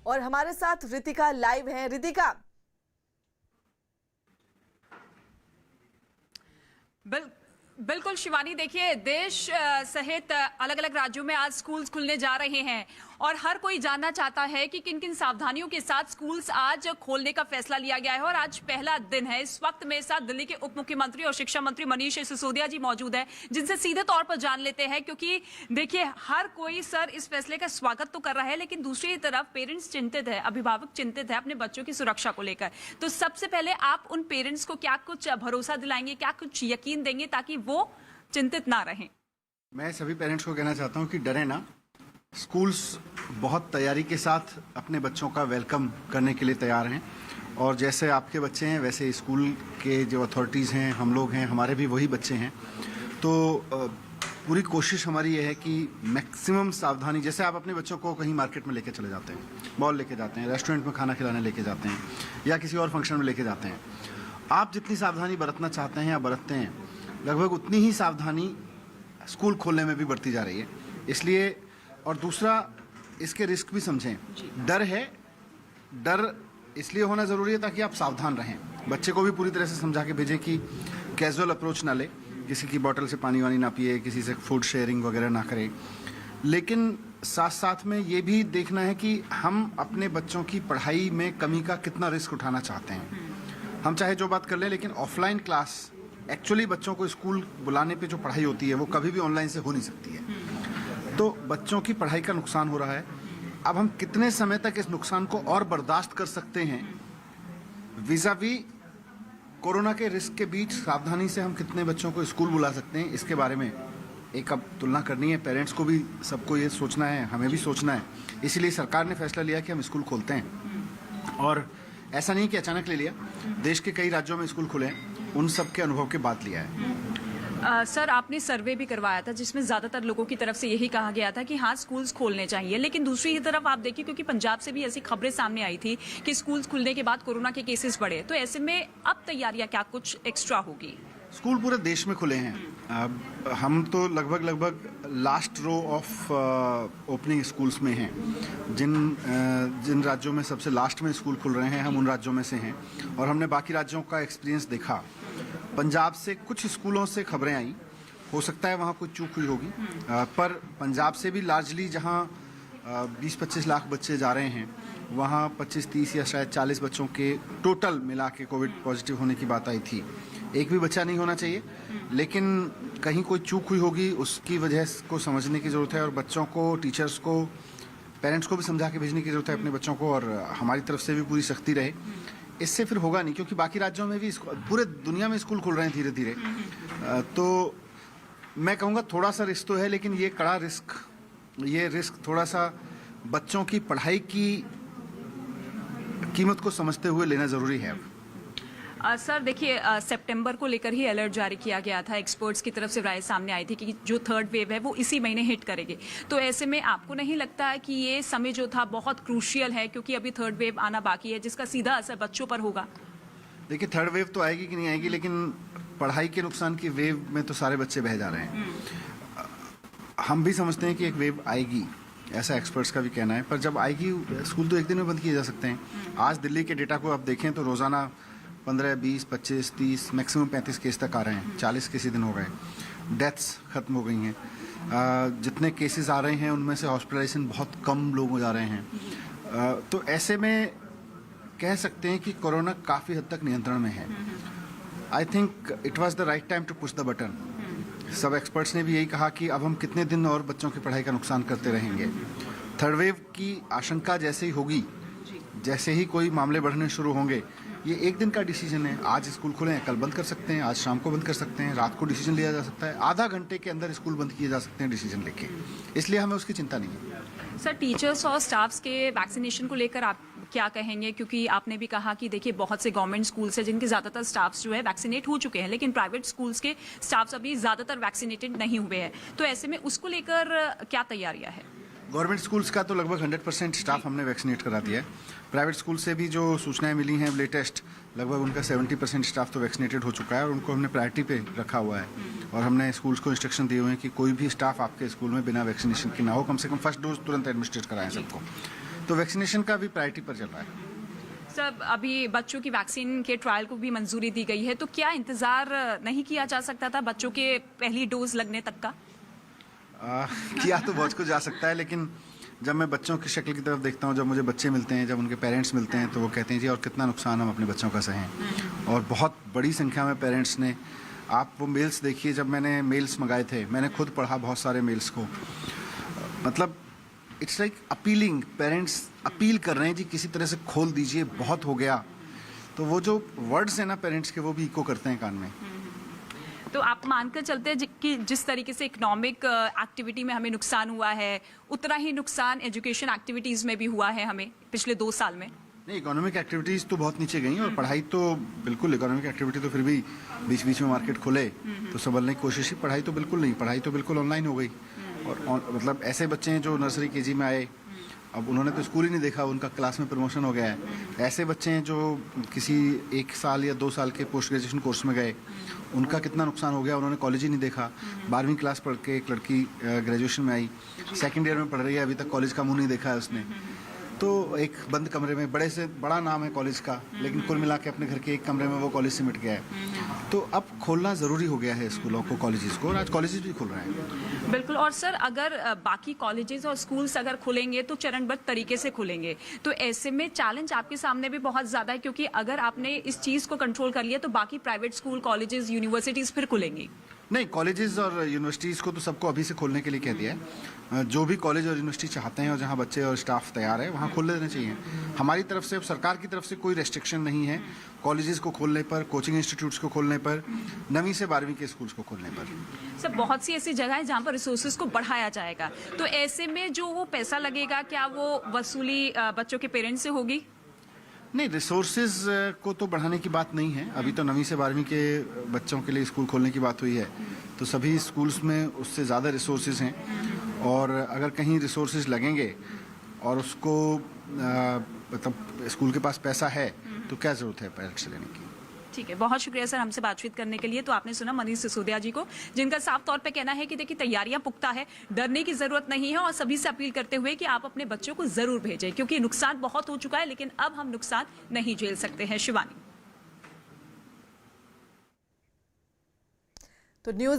और हमारे साथ रितिका लाइव है। रितिका, बिल्कुल शिवानी, देखिए देश सहित अलग अलग राज्यों में आज स्कूल्स खुलने जा रहे हैं और हर कोई जानना चाहता है कि किन किन सावधानियों के साथ स्कूल्स आज खोलने का फैसला लिया गया है। और आज पहला दिन है। इस वक्त मेरे साथ दिल्ली के उप मुख्यमंत्री और शिक्षा मंत्री मनीष सिसोदिया जी मौजूद है, जिनसे सीधे तौर पर जान लेते हैं। क्योंकि देखिए हर कोई सर इस फैसले का स्वागत तो कर रहा है, लेकिन दूसरी तरफ पेरेंट्स चिंतित है, अभिभावक चिंतित है अपने बच्चों की सुरक्षा को लेकर। तो सबसे पहले आप उन पेरेंट्स को क्या कुछ भरोसा दिलाएंगे, क्या कुछ यकीन देंगे ताकि वो चिंतित ना रहें? मैं सभी पेरेंट्स को कहना चाहता हूं कि डरे ना। स्कूल्स बहुत तैयारी के साथ अपने बच्चों का वेलकम करने के लिए तैयार हैं और जैसे आपके बच्चे हैं वैसे स्कूल के जो अथॉरिटीज़ हैं, हम लोग हैं, हमारे भी वही बच्चे हैं। तो पूरी कोशिश हमारी ये है कि मैक्सिमम सावधानी, जैसे आप अपने बच्चों को कहीं मार्केट में लेके चले जाते हैं, मॉल लेके जाते हैं, रेस्टोरेंट में खाना खिलाने लेके जाते हैं या किसी और फंक्शन में लेके जाते हैं, आप जितनी सावधानी बरतना चाहते हैं या बरतते हैं, लगभग उतनी ही सावधानी स्कूल खोलने में भी बरती जा रही है। इसलिए, और दूसरा इसके रिस्क भी समझें। डर है, डर इसलिए होना ज़रूरी है ताकि आप सावधान रहें। बच्चे को भी पूरी तरह से समझा के भेजें कि कैजुअल अप्रोच ना ले, किसी की बोतल से पानी वानी ना पिए, किसी से फूड शेयरिंग वगैरह ना करें। लेकिन साथ साथ में ये भी देखना है कि हम अपने बच्चों की पढ़ाई में कमी का कितना रिस्क उठाना चाहते हैं। हम चाहे जो बात कर लें, लेकिन ऑफलाइन क्लास एक्चुअली बच्चों को स्कूल बुलाने पे जो पढ़ाई होती है वो कभी भी ऑनलाइन से हो नहीं सकती है। तो बच्चों की पढ़ाई का नुकसान हो रहा है। अब हम कितने समय तक इस नुकसान को और बर्दाश्त कर सकते हैं, विज़ावी कोरोना के रिस्क के बीच सावधानी से हम कितने बच्चों को स्कूल बुला सकते हैं, इसके बारे में एक अब तुलना करनी है। पेरेंट्स को भी, सबको ये सोचना है, हमें भी सोचना है। इसीलिए सरकार ने फैसला लिया कि हम स्कूल खोलते हैं। और ऐसा नहीं कि अचानक ले लिया, देश के कई राज्यों में स्कूल खुले हैं, उन सब के अनुभव के बाद लिया है। सर, आपने सर्वे भी करवाया था जिसमें ज्यादातर लोगों की तरफ से यही कहा गया था कि हाँ स्कूल्स खोलने चाहिए, लेकिन दूसरी ही तरफ आप देखिए, क्योंकि पंजाब से भी ऐसी खबरें सामने आई थी कि स्कूल्स खुलने के बाद कोरोना के केसेस बढ़े, तो ऐसे में अब तैयारियां क्या कुछ एक्स्ट्रा होगी? स्कूल पूरे देश में खुले हैं। हम तो लगभग last row of opening schools में हैं। जिन राज्यों में सबसे लास्ट में स्कूल खुल रहे हैं, हम उन राज्यों में से हैं। और हमने बाकी राज्यों का एक्सपीरियंस देखा। पंजाब से कुछ स्कूलों से खबरें आई, हो सकता है वहाँ कुछ चूक हुई होगी, पर पंजाब से भी लार्जली जहाँ 20-25 लाख बच्चे जा रहे हैं, वहाँ 25-30 या शायद 40 बच्चों के टोटल मिला के कोविड पॉजिटिव होने की बात आई थी। एक भी बच्चा नहीं होना चाहिए, लेकिन कहीं कोई चूक हुई होगी, उसकी वजह को समझने की ज़रूरत है। और बच्चों को, टीचर्स को, पेरेंट्स को भी समझा के भेजने की ज़रूरत है अपने बच्चों को, और हमारी तरफ से भी पूरी सख्ती रहे। इससे फिर होगा नहीं, क्योंकि बाकी राज्यों में भी, पूरे दुनिया में स्कूल खुल रहे हैं धीरे धीरे। तो मैं कहूँगा थोड़ा सा रिस्क तो है, लेकिन ये कड़ा रिस्क, ये रिस्क थोड़ा सा बच्चों की पढ़ाई की कीमत को समझते हुए लेना ज़रूरी है। सर देखिए, सितंबर को लेकर ही अलर्ट जारी किया गया था। एक्सपर्ट्स की तरफ से राय सामने आई थी कि जो थर्ड वेव है वो इसी महीने हिट करेगी। तो ऐसे में आपको नहीं लगता है कि ये समय जो था बहुत क्रूशियल है, क्योंकि अभी थर्ड वेव आना बाकी है जिसका सीधा असर बच्चों पर होगा? देखिए, थर्ड वेव तो आएगी कि नहीं आएगी, लेकिन पढ़ाई के नुकसान की वेव में तो सारे बच्चे बह जा रहे हैं। हम भी समझते हैं कि एक वेव आएगी, ऐसा एक्सपर्ट्स का भी कहना है। पर जब आएगी, स्कूल तो एक दिन में बंद किए जा सकते हैं। आज दिल्ली के डेटा को आप देखें तो रोज़ाना 15, 20, 25, 30, मैक्सिमम 35 केस तक आ रहे हैं। 40 किसी दिन हो गए। डेथ्स खत्म हो गई हैं। जितने केसेस आ रहे हैं उनमें से हॉस्पिटलाइजेशन बहुत कम लोग हो जा रहे हैं। तो ऐसे में कह सकते हैं कि कोरोना काफ़ी हद तक नियंत्रण में है। I think it was the right time to push the button. सब एक्सपर्ट्स ने भी यही कहा कि अब हम कितने दिन और बच्चों की पढ़ाई का नुकसान करते रहेंगे। थर्ड वेव की आशंका जैसे ही होगी, जैसे ही कोई मामले बढ़ने शुरू होंगे, ये एक दिन का डिसीजन है। आज स्कूल खुले हैं, कल बंद कर सकते हैं, आज शाम को बंद कर सकते हैं, रात को डिसीजन लिया जा सकता है, आधा घंटे के अंदर स्कूल बंद किए जा सकते हैं डिसीजन लेके। इसलिए हमें उसकी चिंता नहीं है। सर, टीचर्स और स्टाफ्स के वैक्सीनेशन को लेकर आप क्या कहेंगे? क्योंकि आपने भी कहा कि देखिए बहुत से गवर्नमेंट स्कूल्स हैं जिनके ज़्यादातर स्टाफ्स जो है वैक्सीनेट हो चुके हैं, लेकिन प्राइवेट स्कूल्स के स्टाफ्स अभी ज़्यादातर वैक्सीनेटेड नहीं हुए हैं। तो ऐसे में उसको लेकर क्या तैयारियाँ हैं? गवर्नमेंट स्कूल्स का तो लगभग 100% स्टाफ हमने वैक्सीनेट करा दिया है। प्राइवेट स्कूल से भी जो सूचनाएं मिली हैं लेटेस्ट, लगभग उनका 70% स्टाफ तो वैक्सीनेटेड हो चुका है और उनको हमने प्रायोरिटी पे रखा हुआ है। और हमने स्कूल्स को इंस्ट्रक्शन दिए हुए हैं कि कोई भी स्टाफ आपके स्कूल में बिना वैक्सीनेशन के ना हो, कम से कम फर्स्ट डोज तुरंत एडमिनिस्ट्रेट कराएं सबको, तो वैक्सीनेशन का भी प्रायोरिटी पर चल रहा है। सर, अभी बच्चों की वैक्सीन के ट्रायल को भी मंजूरी दी गई है, तो क्या इंतजार नहीं किया जा सकता था बच्चों के पहली डोज लगने तक का? किया तो बहुत कुछ जा सकता है, लेकिन जब मैं बच्चों की शक्ल की तरफ देखता हूँ, जब मुझे बच्चे मिलते हैं, जब उनके पेरेंट्स मिलते हैं, तो वो कहते हैं जी और कितना नुकसान हम अपने बच्चों का सहें। और बहुत बड़ी संख्या में पेरेंट्स ने, आप वो मेल्स देखिए, जब मैंने मेल्स मंगाए थे, मैंने खुद पढ़ा बहुत सारे मेल्स को, मतलब it's like appealing, parents appeal कर रहे हैं जी किसी तरह से खोल दीजिए, बहुत हो गया। तो वो जो वर्ड्स हैं ना पेरेंट्स के, वो भी इको करते हैं कान में। तो आप मानकर चलते हैं कि जिस तरीके से इकोनॉमिक एक्टिविटी में हमें नुकसान हुआ है, उतना ही नुकसान एजुकेशन एक्टिविटीज़ में भी हुआ है हमें पिछले 2 साल में? नहीं, इकोनॉमिक एक्टिविटीज़ तो बहुत नीचे गई, और पढ़ाई तो बिल्कुल, इकोनॉमिक एक्टिविटी तो फिर भी बीच बीच में मार्केट खुले तो संभलने की कोशिश ही, पढ़ाई तो बिल्कुल नहीं, पढ़ाई तो बिल्कुल ऑनलाइन हो गई। और मतलब ऐसे बच्चे हैं जो नर्सरी केजी में आए, अब उन्होंने तो स्कूल ही नहीं देखा, उनका क्लास में प्रमोशन हो गया है। ऐसे बच्चे हैं जो किसी 1 साल या 2 साल के पोस्ट ग्रेजुएशन कोर्स में गए, उनका कितना नुकसान हो गया, उन्होंने कॉलेज ही नहीं देखा। 12वीं क्लास पढ़ के एक लड़की ग्रेजुएशन में आई, सेकंड ईयर में पढ़ रही है, अभी तक कॉलेज का मुंह नहीं देखा है उसने। तो एक बंद कमरे में, बड़े से बड़ा नाम है कॉलेज का, लेकिन कुल मिला के अपने घर के एक कमरे में वो कॉलेज से मिट गया है। तो अब खोलना ज़रूरी हो गया है स्कूलों को, कॉलेजेस को, और आज कॉलेजेस भी खुल रहे हैं। बिल्कुल। और सर, अगर बाकी कॉलेजेस और स्कूल्स अगर खुलेंगे तो चरणबद्ध तरीके से खुलेंगे, तो ऐसे में चैलेंज आपके सामने भी बहुत ज़्यादा है, क्योंकि अगर आपने इस चीज़ को कंट्रोल कर लिया तो बाकी प्राइवेट स्कूल, कॉलेजेस, यूनिवर्सिटीज़ फिर खुलेंगी। नहीं, कॉलेजेस और यूनिवर्सिटीज़ को तो सबको अभी से खोलने के लिए कह दिया है। जो भी कॉलेज और यूनिवर्सिटी चाहते हैं और जहां बच्चे और स्टाफ तैयार है, वहां खोल देना चाहिए। हमारी तरफ से, सरकार की तरफ से कोई रेस्ट्रिक्शन नहीं है कॉलेजेस को खोलने पर, कोचिंग इंस्टीट्यूट्स को खोलने पर, 9वीं से 12वीं के स्कूल्स को खोलने पर। सर, बहुत सी ऐसी जगह है जहाँ पर रिसोर्सेज को बढ़ाया जाएगा, तो ऐसे में जो वो पैसा लगेगा, क्या वो वसूली बच्चों के पेरेंट्स से होगी? नहीं, रिसोर्सेज को तो बढ़ाने की बात नहीं है। अभी तो 9वीं से 12वीं के बच्चों के लिए स्कूल खोलने की बात हुई है, तो सभी स्कूल्स में उससे ज़्यादा रिसोर्सेज हैं। और अगर कहीं रिसोर्सेज लगेंगे और उसको मतलब स्कूल के पास पैसा है, तो क्या ज़रूरत है पेरेंट्स से लेने की। ठीक है, बहुत शुक्रिया सर हमसे बातचीत करने के लिए। तो आपने सुना मनीष सिसोदिया जी को, जिनका साफ तौर पे कहना है कि देखिए तैयारियां पुख्ता है, डरने की जरूरत नहीं है, और सभी से अपील करते हुए कि आप अपने बच्चों को जरूर भेजें, क्योंकि नुकसान बहुत हो चुका है, लेकिन अब हम नुकसान नहीं झेल सकते हैं। शिवानी। तो न्यूज